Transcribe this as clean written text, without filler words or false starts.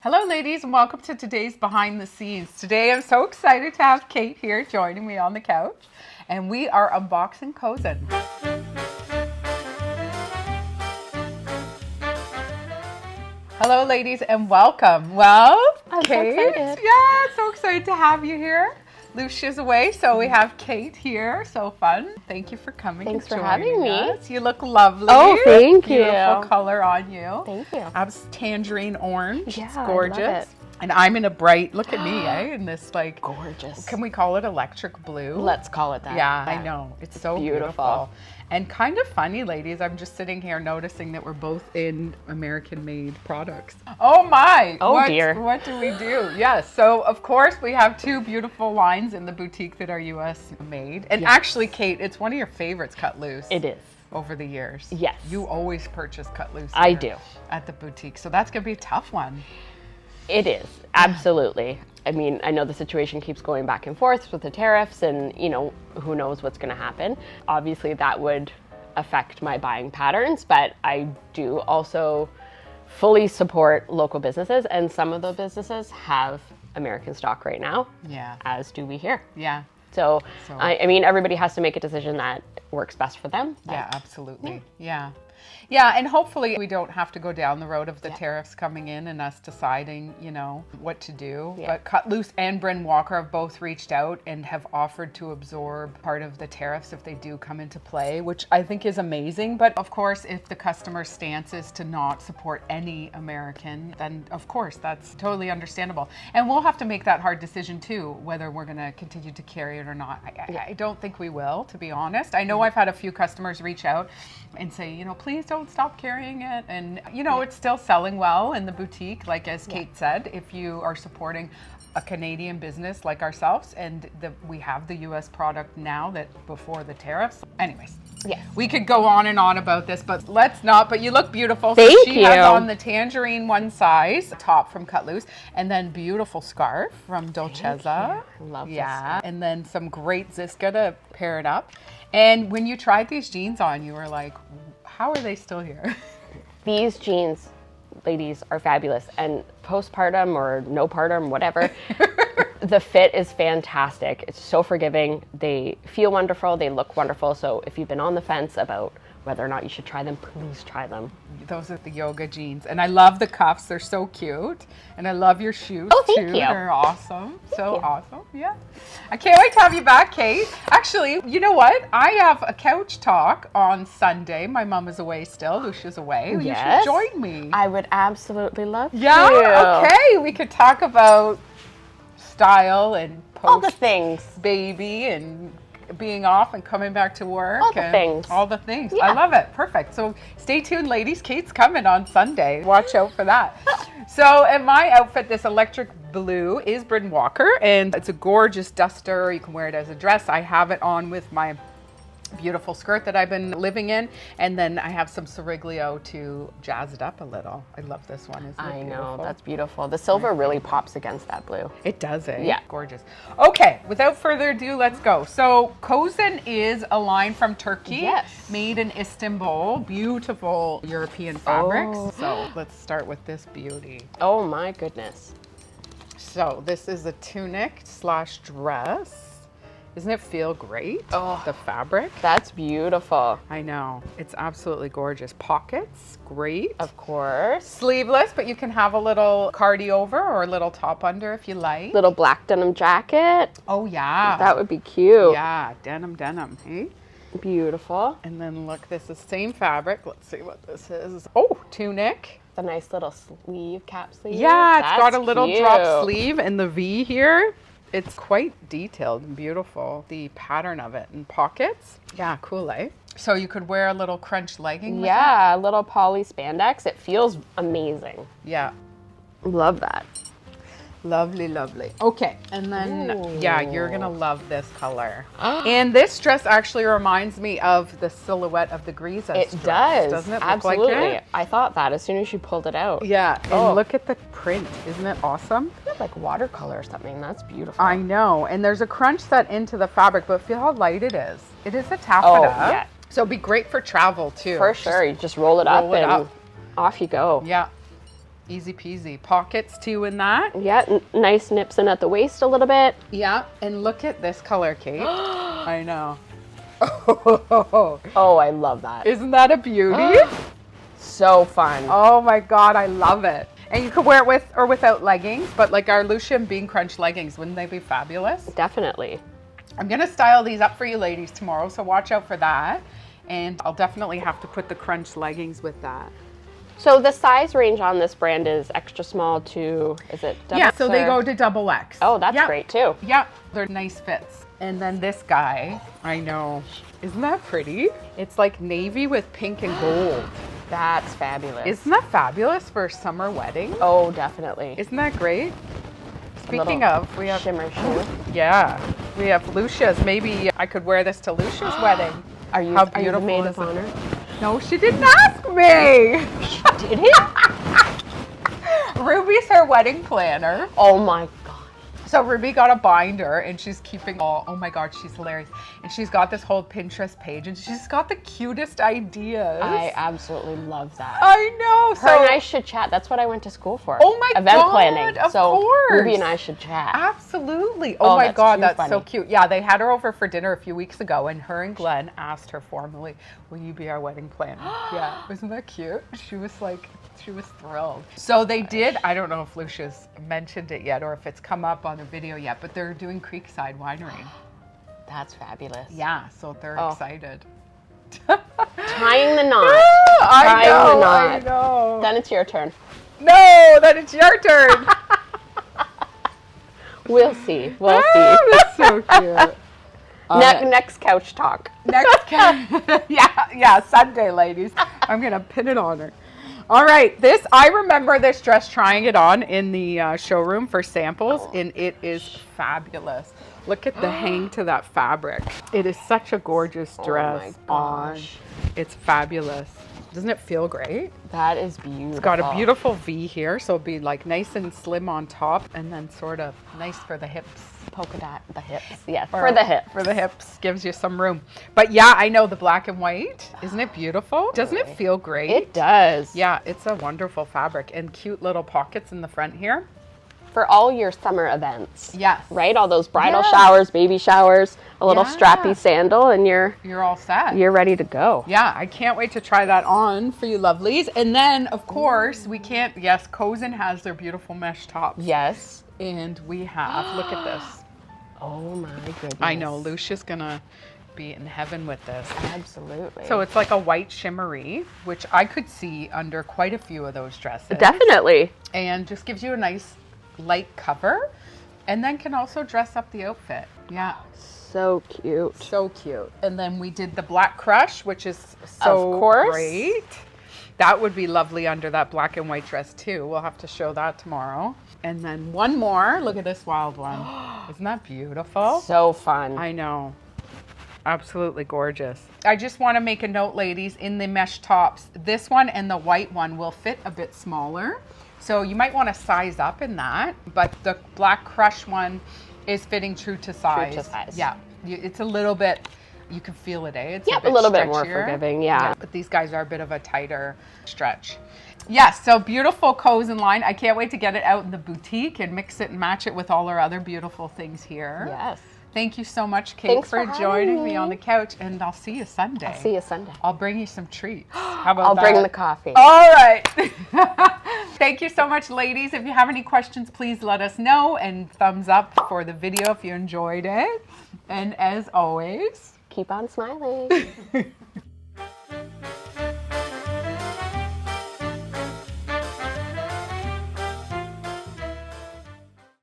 Hello ladies and welcome to today's behind the scenes. Today I'm so excited to have Cate here joining me on the couch and we are unboxing Kozan. Hello ladies and welcome. Well, I'm Cate, so excited. Yeah, so excited to have you here. Lousje's away, so we have Cate here. So fun. Thank you for coming. Thanks for having me. Us. You look lovely. Oh, thank you. Beautiful color on you. Thank you. I have tangerine orange. Yeah, it's gorgeous. I love it. And I'm in a bright, look at me, in this like, Gorgeous. can we call it electric blue? Let's call it that. Yeah, I know. It's so beautiful. Beautiful. And kind of funny, ladies. I'm just sitting here noticing that we're both in American-made products. Oh my! Oh dear. What do we do? Yes. So of course we have two beautiful lines in the boutique that are U.S. made. And actually, Cate, it's one of your favorites, cut loose. It is. Over the years. Yes. You always purchase cut loose. I do. At the boutique. So that's gonna be a tough one. It is. Absolutely. I mean, I know the situation keeps going back and forth with the tariffs and, you know, who knows what's going to happen. Obviously, that would affect my buying patterns, but I do also fully support local businesses, and some of the businesses have American stock right now. Yeah. As do we here. Yeah. So I mean, everybody has to make a decision that works best for them. Yeah, absolutely. Yeah. Yeah, and hopefully we don't have to go down the road of the tariffs coming in and us deciding, you know, what to do. Yeah. But Cut Loose and Bryn Walker have both reached out and have offered to absorb part of the tariffs if they do come into play, which I think is amazing. But of course, if the customer's stance is to not support any American, then of course that's totally understandable. And we'll have to make that hard decision too, whether we're going to continue to carry it or not. I don't think we will, to be honest. I know I've had a few customers reach out and say, you know, please don't stop carrying it. And, you know, it's still selling well in the boutique. Like as Cate said, if you are supporting a Canadian business like ourselves and we have the US product now that before the tariffs. Anyways, we could go on and on about this, but let's not. But you look beautiful. Thank you. She has on the tangerine one size top from Cut Loose, and then beautiful scarf from Dolcezza. Love this Yeah, and then some great Ziska to pair it up. And when you tried these jeans on, you were like, how are they still here? These jeans, ladies, are fabulous. And postpartum or no partum, whatever, the fit is fantastic. It's so forgiving. They feel wonderful. They look wonderful. So if you've been on the fence about whether or not you should try them, please try them. Those are the yoga jeans. And I love the cuffs. They're so cute. And I love your shoes thank too. you. They're awesome. So awesome. Yeah. I can't wait to have you back, Cate. Actually, you know what? I have a couch talk on Sunday. My mom is away still. Lucia's away. You should join me. I would absolutely love to. Yeah? Okay. We could talk about style and All the things. baby and being off and coming back to work. All the things. All the things. Yeah. I love it. Perfect. So stay tuned, ladies. Cate's coming on Sunday. Watch out for that. So, and my outfit, this electric blue, is Bryn Walker, and it's a gorgeous duster. You can wear it as a dress. I have it on with my beautiful skirt that I've been living in, and then I have some Soriglio to jazz it up a little. I love this one. Isn't it I know, beautiful? that's beautiful. The silver really pops against that blue. It does, eh? Yeah. Gorgeous. Okay, without further ado, let's go. So Kozan is a line from Turkey. Yes. Made in Istanbul. Beautiful European fabrics. Oh. So let's start with this beauty. Oh my goodness. So this is a tunic / dress. Doesn't it feel great? Oh. The fabric. That's beautiful. I know. It's absolutely gorgeous. Pockets, great. Of course. Sleeveless, but you can have a little cardi over or a little top under if you like. Little black denim jacket. Oh yeah. That would be cute. Yeah, denim, hey? Beautiful. And then look, this is same fabric. Let's see what this is. Oh, tunic. The nice little sleeve, cap sleeve. Yeah, it's got a little cute. drop sleeve and the V here. It's quite detailed and beautiful, the pattern of it. And pockets. Yeah, cool, eh? So you could wear a little crunch legging with Yeah, a little poly spandex. It feels amazing. it. Yeah. Love that. Lovely, lovely. Okay, and then, Ooh. yeah, you're gonna love this color. And this dress actually reminds me of the silhouette of the Grisas It dress, does. doesn't it? Absolutely. Look like it? I thought that as soon as you pulled it out. Yeah, and Oh. look at the print. Isn't it awesome? It's like watercolor or something. That's beautiful. I know, and there's a crunch set into the fabric, but feel how light it is. It is a taffeta. Oh, yeah. So it'd be great for travel too. For sure. You just roll it up roll it and up. off you go. Yeah. Easy peasy. Pockets too in that. Yeah, nice nips in at the waist a little bit. Yeah, and look at this color, Kate. I know. Oh, I love that. Isn't that a beauty? So fun. Oh my God, I love it. And you could wear it with or without leggings, but like our Lousje and Bean Crunch leggings, wouldn't they be fabulous? Definitely. I'm gonna style these up for you ladies tomorrow, so watch out for that. And I'll definitely have to put the crunch leggings with that. So the size range on this brand is extra small to, is it double? Yeah, so they go to double X. Oh, that's great too. Yeah, they're nice fits. And then this guy, I know, isn't that pretty? It's like navy with pink and gold. That's fabulous. Isn't that fabulous for a summer wedding? Oh, definitely. Isn't that great? Speaking of, we have shimmer shoe. Yeah, we have Lousje's. Maybe I could wear this to Lousje's wedding. Are you, How are you the beautiful maid is of it? honor? No, she didn't ask me. Did it? Ruby's her wedding planner. Oh my God. So Ruby got a binder and she's keeping all, oh my God, she's hilarious. And she's got this whole Pinterest page and she's got the cutest ideas. I absolutely love that. I know. Her and I should chat. That's what I went to school for. Oh my Event God, planning. of so course. Ruby and I should chat. Absolutely. Oh my that's God, too that's funny. so cute. Yeah, they had her over for dinner a few weeks ago and her and Glenn asked her formally, will you be our wedding planner? Yeah, isn't that cute? She was thrilled. So they did, I don't know if Lucia's mentioned it yet or if it's come up on the video yet, but they're doing Creekside Winery. That's fabulous. Yeah, so they're excited. Tying the knot. I know. Then it's your turn. No, then it's your turn. We'll see. We'll see. That's so cute. Next couch talk. Yeah, Sunday, ladies. I'm gonna pin it on her. All right, I remember this dress, trying it on in the showroom for samples, and it is fabulous. Look at the hang to that fabric. It is such a gorgeous dress on. It's fabulous. Doesn't it feel great? That is beautiful. It's got a beautiful V here, so it'll be like nice and slim on top, and then sort of nice for the hips. Polka dot, the hips. Yes, for the hips. For the hips, gives you some room. But yeah, I know the black and white. Isn't it beautiful? Doesn't it feel great? It does. Yeah, it's a wonderful fabric and cute little pockets in the front here. For all your summer events. Yes. Right? All those bridal showers, baby showers, a little strappy sandal, and you're all set. You're ready to go. Yeah, I can't wait to try that on for you lovelies. And then, of course, Kozan has their beautiful mesh tops. Yes. And we have, look at this. Oh my goodness. I know, Lucia's gonna be in heaven with this. Absolutely. So it's like a white shimmery, which I could see under quite a few of those dresses. Definitely. And just gives you a nice light cover, and then can also dress up the outfit. Yeah. So cute. So cute. And then we did the black crush, which is so great. That would be lovely under that black and white dress too. We'll have to show that tomorrow. And then one more. Look at this wild one. Isn't that beautiful? So fun. I know. Absolutely gorgeous. I just want to make a note, ladies, in the mesh tops, this one and the white one will fit a bit smaller. So you might want to size up in that, but the black crush one is fitting true to size. True to size. Yeah. It's a little bit, you can feel it, eh? It's a little bit more forgiving, yeah. But these guys are a bit of a tighter stretch. Yes, so beautiful Kozan line. I can't wait to get it out in the boutique and mix it and match it with all our other beautiful things here. Yes. Thank you so much, Kate, Thanks for joining me on the couch, and I'll see you Sunday. I'll see you Sunday. I'll bring you some treats. How about that? I'll bring the coffee. All right. Thank you so much, ladies. If you have any questions, please let us know, and thumbs up for the video if you enjoyed it. And as always, keep on smiling.